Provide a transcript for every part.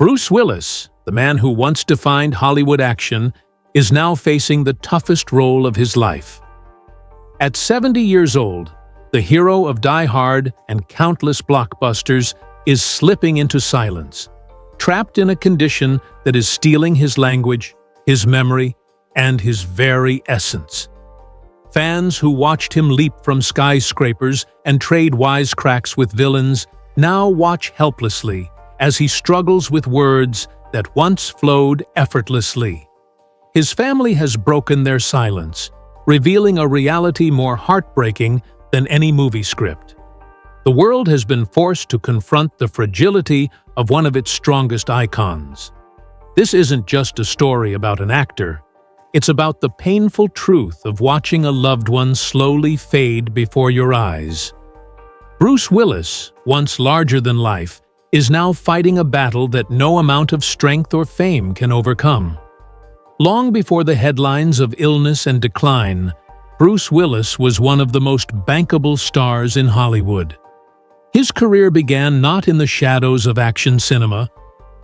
Bruce Willis, the man who once defined Hollywood action, is now facing the toughest role of his life. At 70 years old, the hero of Die Hard and countless blockbusters is slipping into silence, trapped in a condition that is stealing his language, his memory, and his very essence. Fans who watched him leap from skyscrapers and trade wisecracks with villains now watch helplessly as he struggles with words that once flowed effortlessly. His family has broken their silence, revealing a reality more heartbreaking than any movie script. The world has been forced to confront the fragility of one of its strongest icons. This isn't just a story about an actor. It's about the painful truth of watching a loved one slowly fade before your eyes. Bruce Willis, once larger than life, is now fighting a battle that no amount of strength or fame can overcome. Long before the headlines of illness and decline, Bruce Willis was one of the most bankable stars in Hollywood. His career began not in the shadows of action cinema,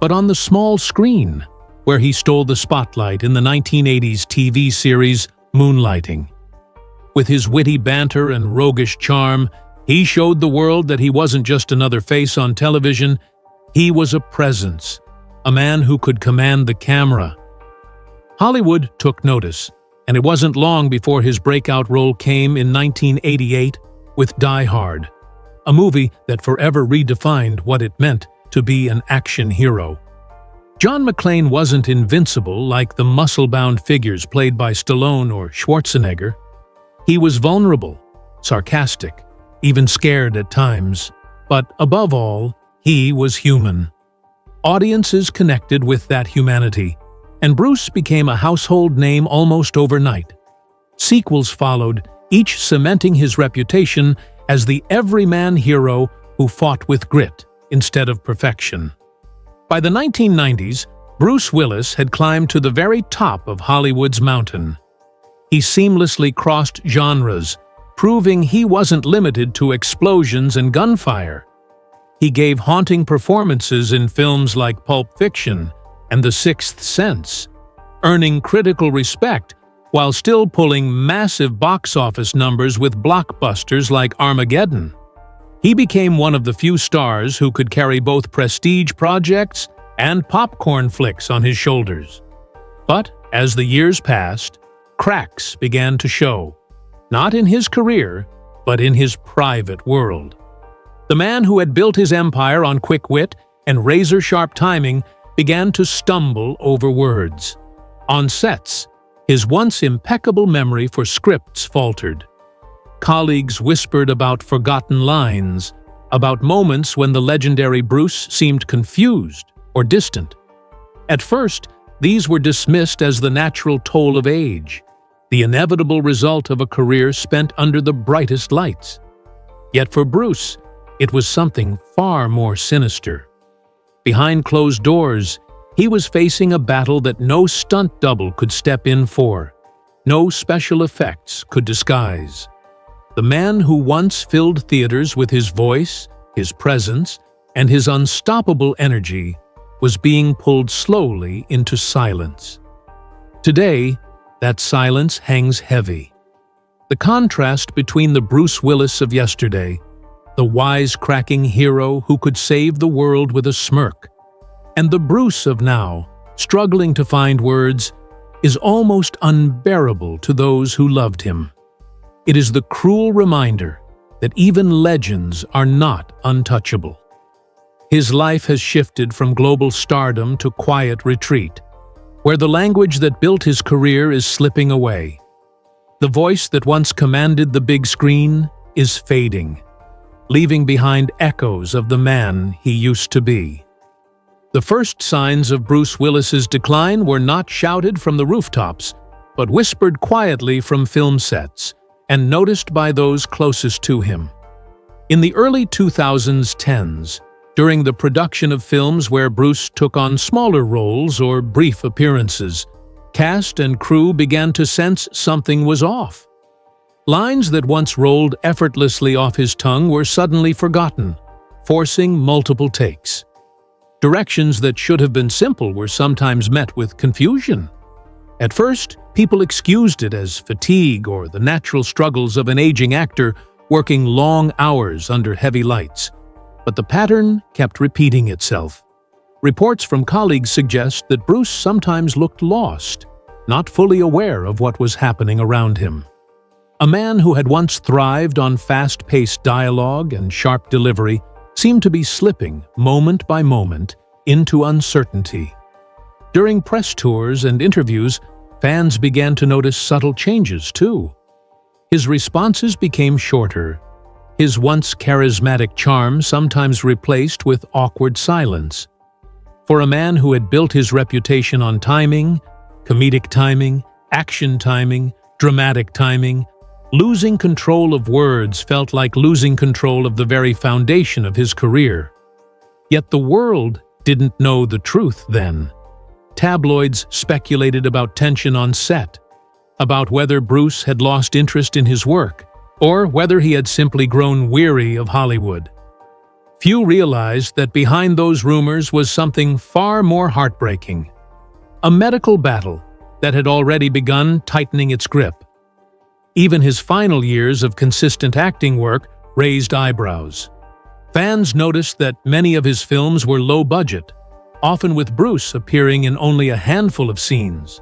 but on the small screen, where he stole the spotlight in the 1980s TV series Moonlighting. With his witty banter and roguish charm, he showed the world that he wasn't just another face on television, he was a presence, a man who could command the camera. Hollywood took notice, and it wasn't long before his breakout role came in 1988 with Die Hard, a movie that forever redefined what it meant to be an action hero. John McClane wasn't invincible like the muscle-bound figures played by Stallone or Schwarzenegger. He was vulnerable, sarcastic, even scared at times, but above all, he was human. Audiences connected with that humanity, and Bruce became a household name almost overnight. Sequels followed, each cementing his reputation as the everyman hero who fought with grit instead of perfection. By the 1990s, Bruce Willis had climbed to the very top of Hollywood's mountain. He seamlessly crossed genres, proving he wasn't limited to explosions and gunfire. He gave haunting performances in films like Pulp Fiction and The Sixth Sense, earning critical respect while still pulling massive box office numbers with blockbusters like Armageddon. He became one of the few stars who could carry both prestige projects and popcorn flicks on his shoulders. But as the years passed, cracks began to show, not in his career, but in his private world. The man who had built his empire on quick wit and razor-sharp timing began to stumble over words. On sets, his once impeccable memory for scripts faltered. Colleagues whispered about forgotten lines, about moments when the legendary Bruce seemed confused or distant. At first, these were dismissed as the natural toll of age, the inevitable result of a career spent under the brightest lights. Yet for Bruce, it was something far more sinister. Behind closed doors, he was facing a battle that no stunt double could step in for, no special effects could disguise. The man who once filled theaters with his voice, his presence, and his unstoppable energy was being pulled slowly into silence. Today, that silence hangs heavy. The contrast between the Bruce Willis of yesterday, the wisecracking hero who could save the world with a smirk, and the Bruce of now, struggling to find words, is almost unbearable to those who loved him. It is the cruel reminder that even legends are not untouchable. His life has shifted from global stardom to quiet retreat, where the language that built his career is slipping away. The voice that once commanded the big screen is fading, leaving behind echoes of the man he used to be. The first signs of Bruce Willis's decline were not shouted from the rooftops, but whispered quietly from film sets and noticed by those closest to him. In the early 2010s, during the production of films where Bruce took on smaller roles or brief appearances, cast and crew began to sense something was off. Lines that once rolled effortlessly off his tongue were suddenly forgotten, forcing multiple takes. Directions that should have been simple were sometimes met with confusion. At first, people excused it as fatigue or the natural struggles of an aging actor working long hours under heavy lights. But the pattern kept repeating itself. Reports from colleagues suggest that Bruce sometimes looked lost, not fully aware of what was happening around him. A man who had once thrived on fast-paced dialogue and sharp delivery seemed to be slipping, moment by moment, into uncertainty. During press tours and interviews, fans began to notice subtle changes, too. His responses became shorter, his once charismatic charm sometimes replaced with awkward silence. For a man who had built his reputation on timing, comedic timing, action timing, dramatic timing, losing control of words felt like losing control of the very foundation of his career. Yet the world didn't know the truth then. Tabloids speculated about tension on set, about whether Bruce had lost interest in his work, or whether he had simply grown weary of Hollywood. Few realized that behind those rumors was something far more heartbreaking. A medical battle that had already begun tightening its grip. Even his final years of consistent acting work raised eyebrows. Fans noticed that many of his films were low budget, often with Bruce appearing in only a handful of scenes.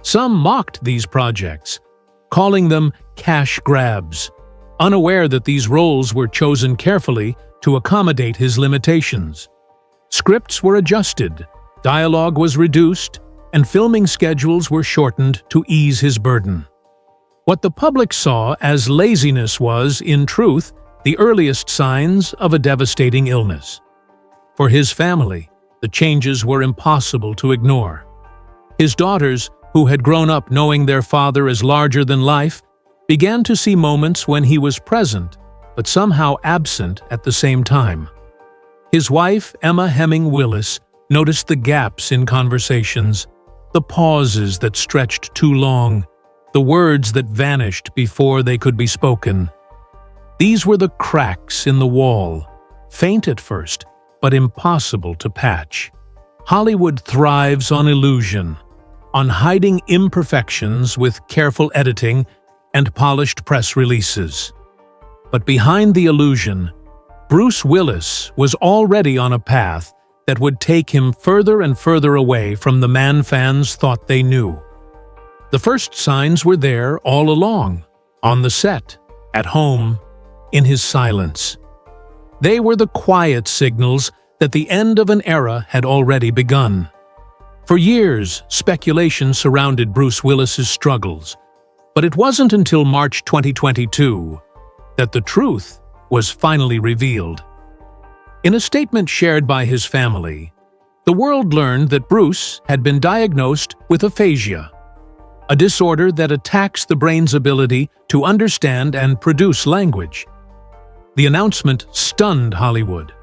Some mocked these projects, calling them cash grabs, unaware that these roles were chosen carefully to accommodate his limitations. Scripts were adjusted, dialogue was reduced, and filming schedules were shortened to ease his burden. What the public saw as laziness was, in truth, the earliest signs of a devastating illness. For his family, the changes were impossible to ignore. His daughters, who had grown up knowing their father as larger than life, began to see moments when he was present, but somehow absent at the same time. His wife, Emma Hemming Willis, noticed the gaps in conversations, the pauses that stretched too long, the words that vanished before they could be spoken. These were the cracks in the wall, faint at first, but impossible to patch. Hollywood thrives on illusion, on hiding imperfections with careful editing and polished press releases. But behind the illusion, Bruce Willis was already on a path that would take him further and further away from the man fans thought they knew. The first signs were there all along, on the set, at home, in his silence. They were the quiet signals that the end of an era had already begun. For years, speculation surrounded Bruce Willis's struggles, but it wasn't until March 2022 that the truth was finally revealed. In a statement shared by his family, the world learned that Bruce had been diagnosed with aphasia, a disorder that attacks the brain's ability to understand and produce language. The announcement stunned Hollywood.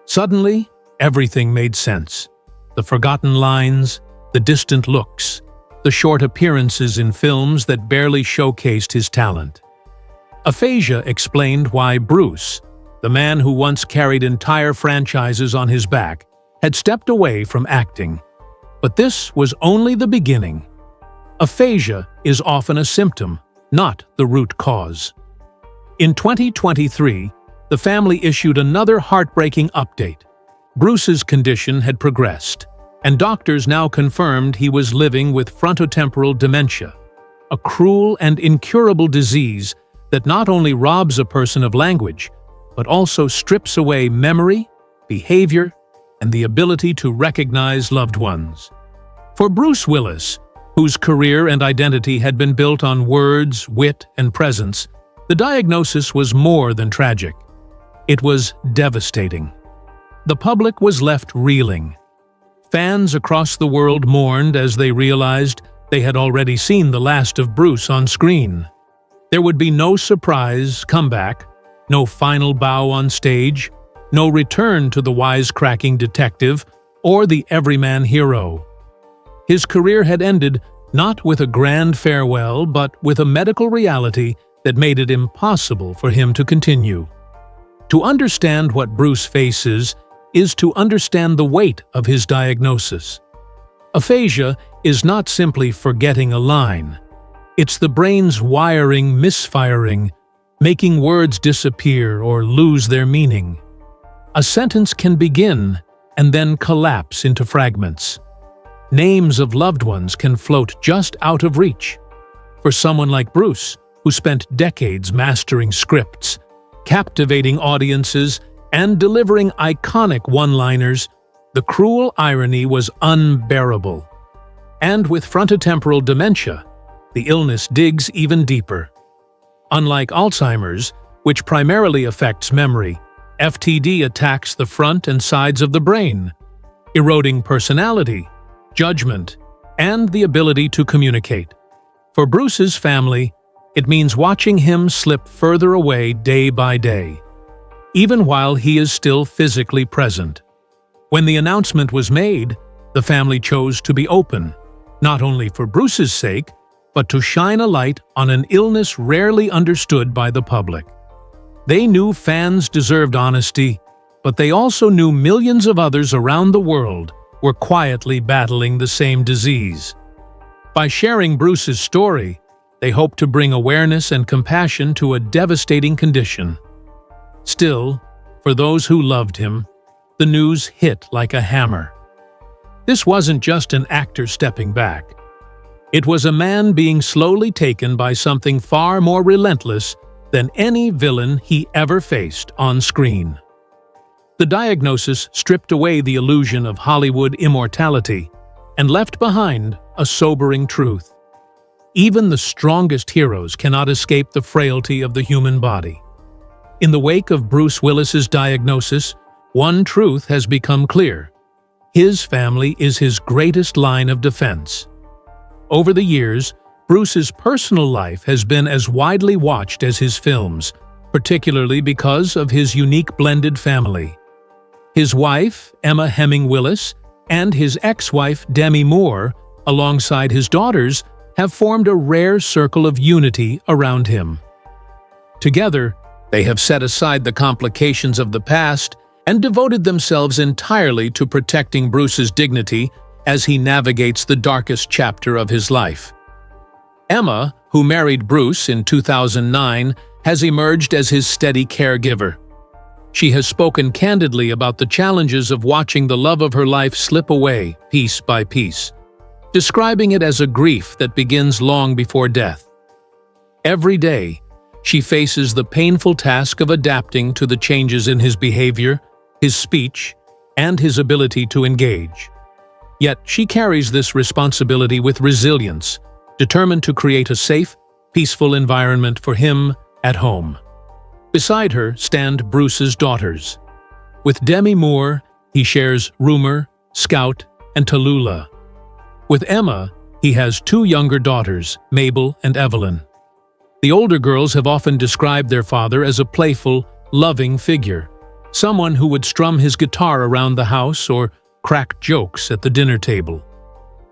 Suddenly, everything made sense. The forgotten lines, the distant looks, the short appearances in films that barely showcased his talent. Aphasia explained why Bruce, the man who once carried entire franchises on his back, had stepped away from acting. But this was only the beginning. Aphasia is often a symptom, not the root cause. In 2023, the family issued another heartbreaking update. Bruce's condition had progressed, and doctors now confirmed he was living with frontotemporal dementia, a cruel and incurable disease that not only robs a person of language, but also strips away memory, behavior, and the ability to recognize loved ones. For Bruce Willis, whose career and identity had been built on words, wit, and presence, the diagnosis was more than tragic. It was devastating. The public was left reeling. Fans across the world mourned as they realized they had already seen the last of Bruce on screen. There would be no surprise comeback, no final bow on stage, no return to the wisecracking detective or the everyman hero. His career had ended not with a grand farewell, but with a medical reality that made it impossible for him to continue. To understand what Bruce faces, is to understand the weight of his diagnosis. Aphasia is not simply forgetting a line. It's the brain's wiring misfiring, making words disappear or lose their meaning. A sentence can begin and then collapse into fragments. Names of loved ones can float just out of reach. For someone like Bruce, who spent decades mastering scripts, captivating audiences, and delivering iconic one-liners, the cruel irony was unbearable. And with frontotemporal dementia, the illness digs even deeper. Unlike Alzheimer's, which primarily affects memory, FTD attacks the front and sides of the brain, eroding personality, judgment, and the ability to communicate. For Bruce's family, it means watching him slip further away day by day, even while he is still physically present. When the announcement was made, the family chose to be open, not only for Bruce's sake, but to shine a light on an illness rarely understood by the public. They knew fans deserved honesty, but they also knew millions of others around the world were quietly battling the same disease. By sharing Bruce's story, they hoped to bring awareness and compassion to a devastating condition. Still, for those who loved him, the news hit like a hammer. This wasn't just an actor stepping back. It was a man being slowly taken by something far more relentless than any villain he ever faced on screen. The diagnosis stripped away the illusion of Hollywood immortality and left behind a sobering truth. Even the strongest heroes cannot escape the frailty of the human body. In the wake of Bruce Willis's diagnosis, one truth has become clear. His family is his greatest line of defense. Over the years, Bruce's personal life has been as widely watched as his films, particularly because of his unique blended family. His wife, Emma Hemming Willis, and his ex-wife, Demi Moore, alongside his daughters, have formed a rare circle of unity around him. Together, they have set aside the complications of the past and devoted themselves entirely to protecting Bruce's dignity as he navigates the darkest chapter of his life. Emma, who married Bruce in 2009, has emerged as his steady caregiver. She has spoken candidly about the challenges of watching the love of her life slip away piece by piece, describing it as a grief that begins long before death. Every day, she faces the painful task of adapting to the changes in his behavior, his speech, and his ability to engage. Yet she carries this responsibility with resilience, determined to create a safe, peaceful environment for him at home. Beside her stand Bruce's daughters. With Demi Moore, he shares Rumor, Scout, and Tallulah. With Emma, he has two younger daughters, Mabel and Evelyn. The older girls have often described their father as a playful, loving figure, someone who would strum his guitar around the house or crack jokes at the dinner table.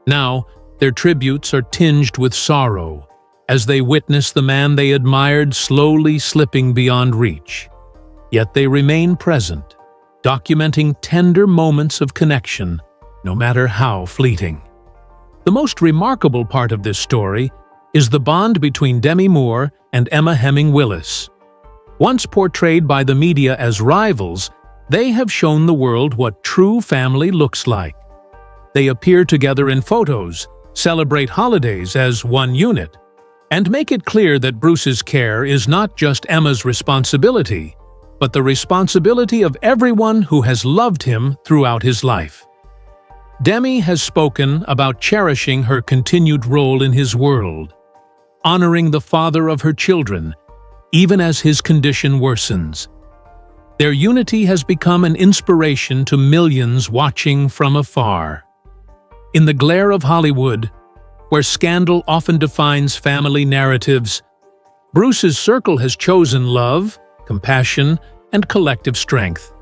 Now, their tributes are tinged with sorrow as they witness the man they admired slowly slipping beyond reach. Yet they remain present, documenting tender moments of connection, no matter how fleeting. The most remarkable part of this story is the bond between Demi Moore and Emma Hemming Willis. Once portrayed by the media as rivals, they have shown the world what true family looks like. They appear together in photos, celebrate holidays as one unit, and make it clear that Bruce's care is not just Emma's responsibility, but the responsibility of everyone who has loved him throughout his life. Demi has spoken about cherishing her continued role in his world, honoring the father of her children, even as his condition worsens. Their unity has become an inspiration to millions watching from afar. In the glare of Hollywood, where scandal often defines family narratives, Bruce's circle has chosen love, compassion, and collective strength.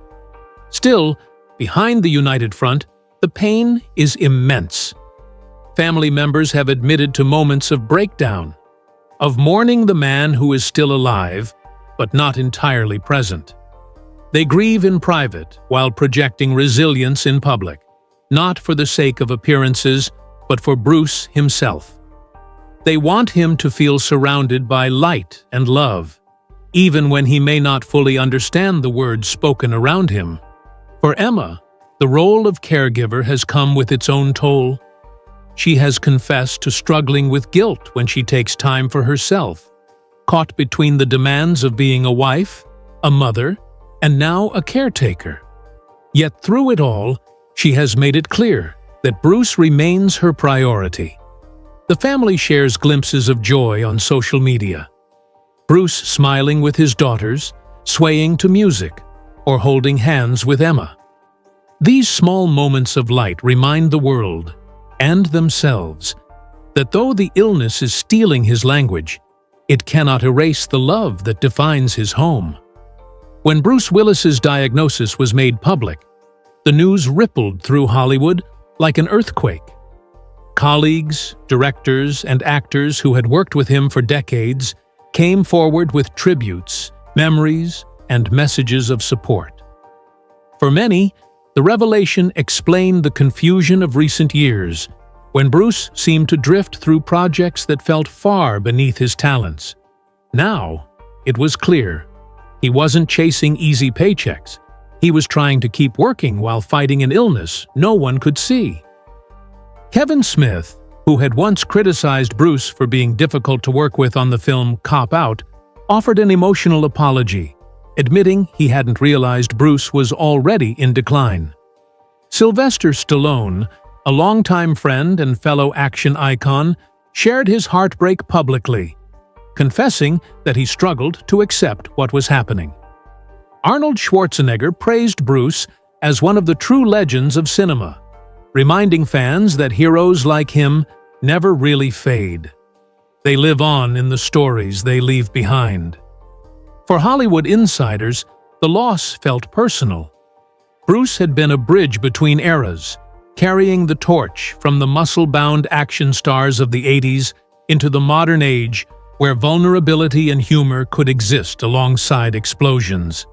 Still, behind the united front, the pain is immense. Family members have admitted to moments of breakdown, of mourning the man who is still alive, but not entirely present. They grieve in private while projecting resilience in public, not for the sake of appearances, but for Bruce himself. They want him to feel surrounded by light and love, even when he may not fully understand the words spoken around him. For Emma, the role of caregiver has come with its own toll. She has confessed to struggling with guilt when she takes time for herself, caught between the demands of being a wife, a mother, and now a caretaker. Yet through it all, she has made it clear that Bruce remains her priority. The family shares glimpses of joy on social media. Bruce smiling with his daughters, swaying to music, or holding hands with Emma. These small moments of light remind the world, and themselves, that though the illness is stealing his language, it cannot erase the love that defines his home. When Bruce Willis's diagnosis was made public, the news rippled through Hollywood like an earthquake. Colleagues, directors, and actors who had worked with him for decades came forward with tributes, memories, and messages of support. For many, the revelation explained the confusion of recent years, when Bruce seemed to drift through projects that felt far beneath his talents. Now, it was clear. He wasn't chasing easy paychecks. He was trying to keep working while fighting an illness no one could see. Kevin Smith, who had once criticized Bruce for being difficult to work with on the film Cop Out, offered an emotional apology, admitting he hadn't realized Bruce was already in decline. Sylvester Stallone, a longtime friend and fellow action icon, shared his heartbreak publicly, confessing that he struggled to accept what was happening. Arnold Schwarzenegger praised Bruce as one of the true legends of cinema, reminding fans that heroes like him never really fade. They live on in the stories they leave behind. For Hollywood insiders, the loss felt personal. Bruce had been a bridge between eras, carrying the torch from the muscle-bound action stars of the 80s into the modern age where vulnerability and humor could exist alongside explosions.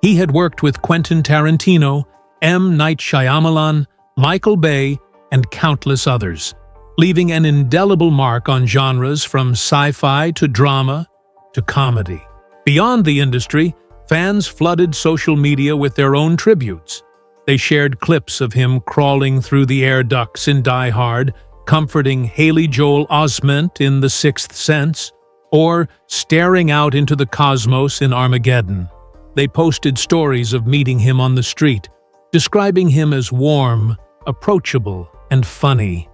He had worked with Quentin Tarantino, M. Night Shyamalan, Michael Bay, and countless others, leaving an indelible mark on genres from sci-fi to drama to comedy. Beyond the industry, fans flooded social media with their own tributes. They shared clips of him crawling through the air ducts in Die Hard, comforting Haley Joel Osment in The Sixth Sense, or staring out into the cosmos in Armageddon. They posted stories of meeting him on the street, describing him as warm, approachable, and funny.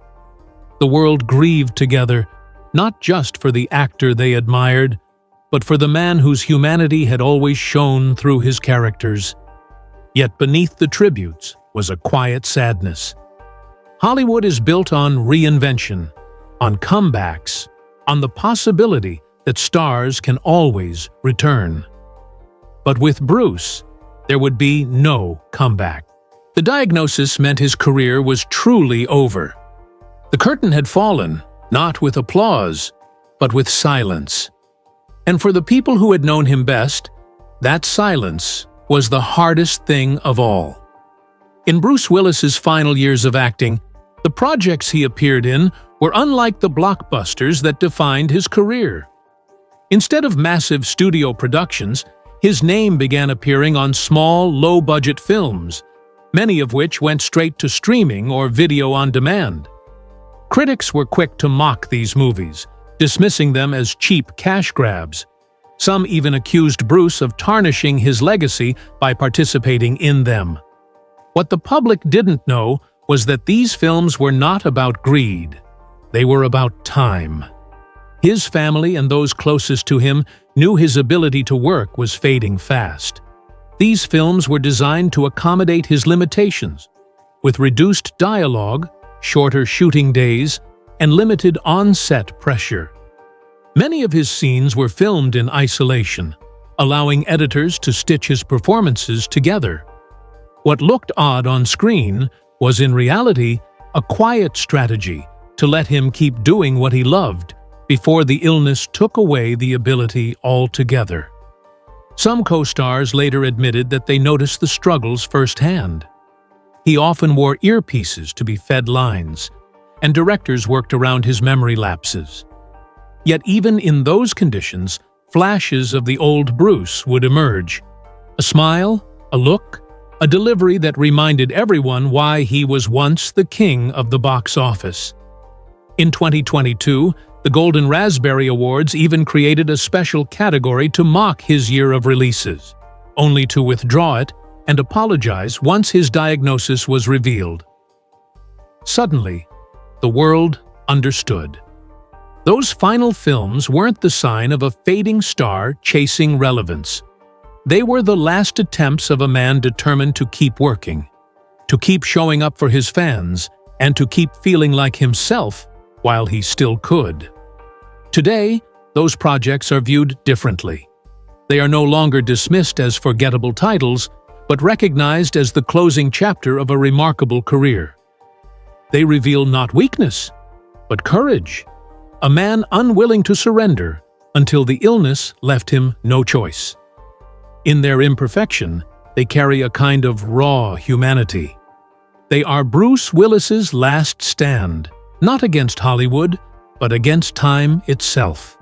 The world grieved together, not just for the actor they admired, but for the man whose humanity had always shone through his characters. Yet beneath the tributes was a quiet sadness. Hollywood is built on reinvention, on comebacks, on the possibility that stars can always return. But with Bruce, there would be no comeback. The diagnosis meant his career was truly over. The curtain had fallen, not with applause, but with silence. And for the people who had known him best, that silence was the hardest thing of all. In Bruce Willis's final years of acting, the projects he appeared in were unlike the blockbusters that defined his career. Instead of massive studio productions, his name began appearing on small, low-budget films, many of which went straight to streaming or video on demand. Critics were quick to mock these movies, dismissing them as cheap cash grabs. Some even accused Bruce of tarnishing his legacy by participating in them. What the public didn't know was that these films were not about greed. They were about time. His family and those closest to him knew his ability to work was fading fast. These films were designed to accommodate his limitations, with reduced dialogue, shorter shooting days, and limited on-set pressure. Many of his scenes were filmed in isolation, allowing editors to stitch his performances together. What looked odd on screen was in reality a quiet strategy to let him keep doing what he loved before the illness took away the ability altogether. Some co-stars later admitted that they noticed the struggles firsthand. He often wore earpieces to be fed lines, and directors worked around his memory lapses. Yet even in those conditions, flashes of the old Bruce would emerge. A smile, a look, a delivery that reminded everyone why he was once the king of the box office. In 2022, the Golden Raspberry Awards even created a special category to mock his year of releases, only to withdraw it and apologize once his diagnosis was revealed. Suddenly, the world understood. Those final films weren't the sign of a fading star chasing relevance. They were the last attempts of a man determined to keep working, to keep showing up for his fans, and to keep feeling like himself while he still could. Today, those projects are viewed differently. They are no longer dismissed as forgettable titles, but recognized as the closing chapter of a remarkable career. They reveal not weakness, but courage, a man unwilling to surrender until the illness left him no choice. In their imperfection, they carry a kind of raw humanity. They are Bruce Willis's last stand, not against Hollywood, but against time itself.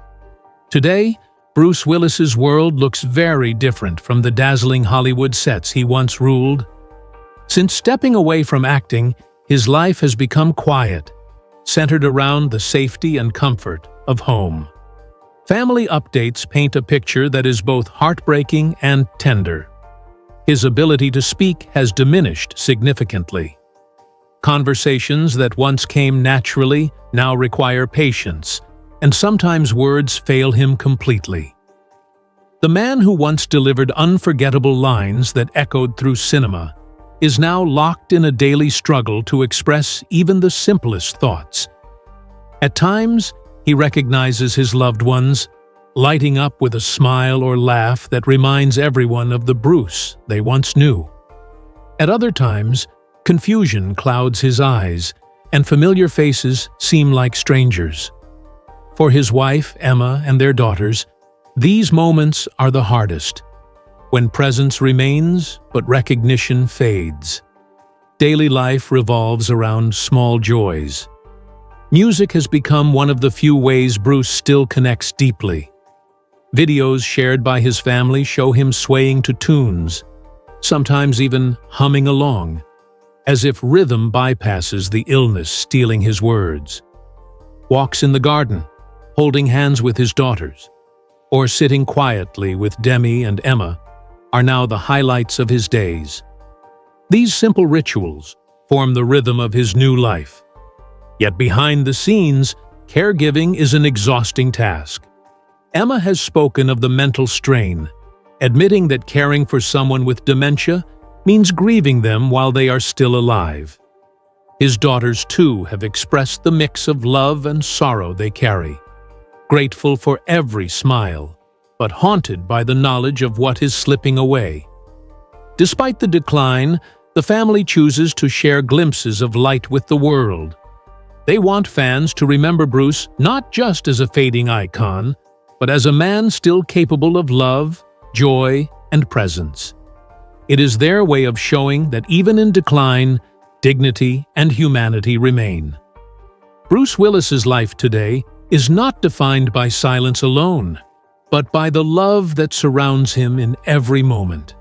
Today, Bruce Willis's world looks very different from the dazzling Hollywood sets he once ruled. Since stepping away from acting, his life has become quiet, centered around the safety and comfort of home. Family updates paint a picture that is both heartbreaking and tender. His ability to speak has diminished significantly. Conversations that once came naturally now require patience, and sometimes words fail him completely. The man who once delivered unforgettable lines that echoed through cinema is now locked in a daily struggle to express even the simplest thoughts. At times, he recognizes his loved ones, lighting up with a smile or laugh that reminds everyone of the Bruce they once knew. At other times, confusion clouds his eyes, and familiar faces seem like strangers. For his wife, Emma, and their daughters, these moments are the hardest, when presence remains but recognition fades. Daily life revolves around small joys. Music has become one of the few ways Bruce still connects deeply. Videos shared by his family show him swaying to tunes, sometimes even humming along, as if rhythm bypasses the illness stealing his words. Walks in the garden, holding hands with his daughters, or sitting quietly with Demi and Emma, are now the highlights of his days. These simple rituals form the rhythm of his new life. Yet behind the scenes, caregiving is an exhausting task. Emma has spoken of the mental strain, admitting that caring for someone with dementia means grieving them while they are still alive. His daughters, too, have expressed the mix of love and sorrow they carry, grateful for every smile, but haunted by the knowledge of what is slipping away. Despite the decline, the family chooses to share glimpses of light with the world. They want fans to remember Bruce not just as a fading icon, but as a man still capable of love, joy, and presence. It is their way of showing that even in decline, dignity and humanity remain. Bruce Willis's life today is not defined by silence alone, but by the love that surrounds him in every moment.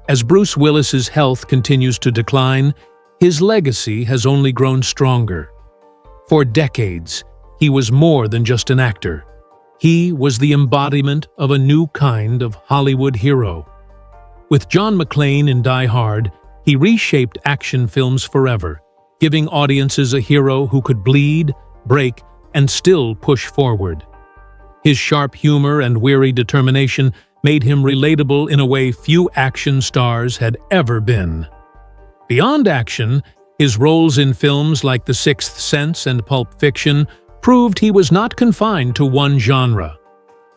As Bruce Willis's health continues to decline, his legacy has only grown stronger. For decades, he was more than just an actor. He was the embodiment of a new kind of Hollywood hero. With John McClane in Die Hard, he reshaped action films forever, giving audiences a hero who could bleed, break, and still push forward. His sharp humor and weary determination made him relatable in a way few action stars had ever been. Beyond action, his roles in films like The Sixth Sense and Pulp Fiction proved he was not confined to one genre.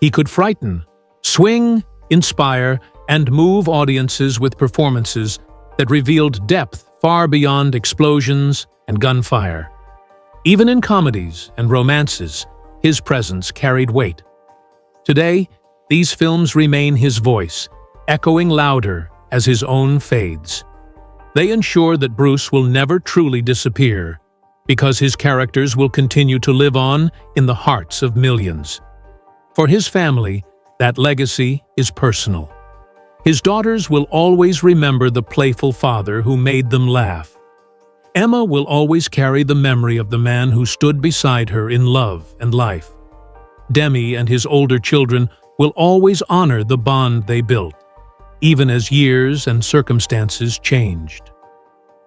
He could frighten, swing, inspire, and move audiences with performances that revealed depth far beyond explosions and gunfire. Even in comedies and romances, his presence carried weight. Today, These films remain his voice, echoing louder as his own fades. They ensure that Bruce will never truly disappear, because his characters will continue to live on in the hearts of millions. For his family, that legacy is personal. His daughters will always remember the playful father who made them laugh. Emma will always carry the memory of the man who stood beside her in love and life. Demi and his older children will always honor the bond they built, even as years and circumstances changed.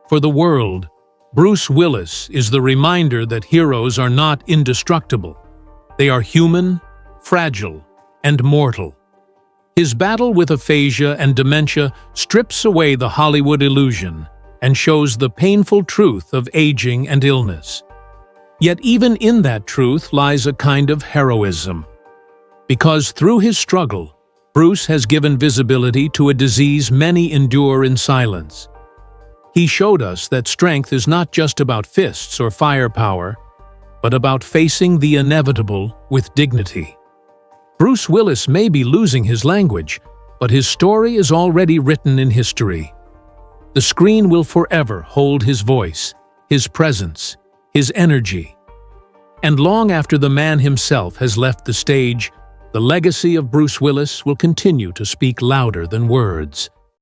For the world, Bruce Willis is the reminder that heroes are not indestructible. They are human, fragile, and mortal. His battle with aphasia and dementia strips away the Hollywood illusion and shows the painful truth of aging and illness. Yet even in that truth lies a kind of heroism. Because through his struggle, Bruce has given visibility to a disease many endure in silence. He showed us that strength is not just about fists or firepower, but about facing the inevitable with dignity. Bruce Willis may be losing his language, but his story is already written in history. The screen will forever hold his voice, his presence, his energy. And long after the man himself has left the stage, the legacy of Bruce Willis will continue to speak louder than words.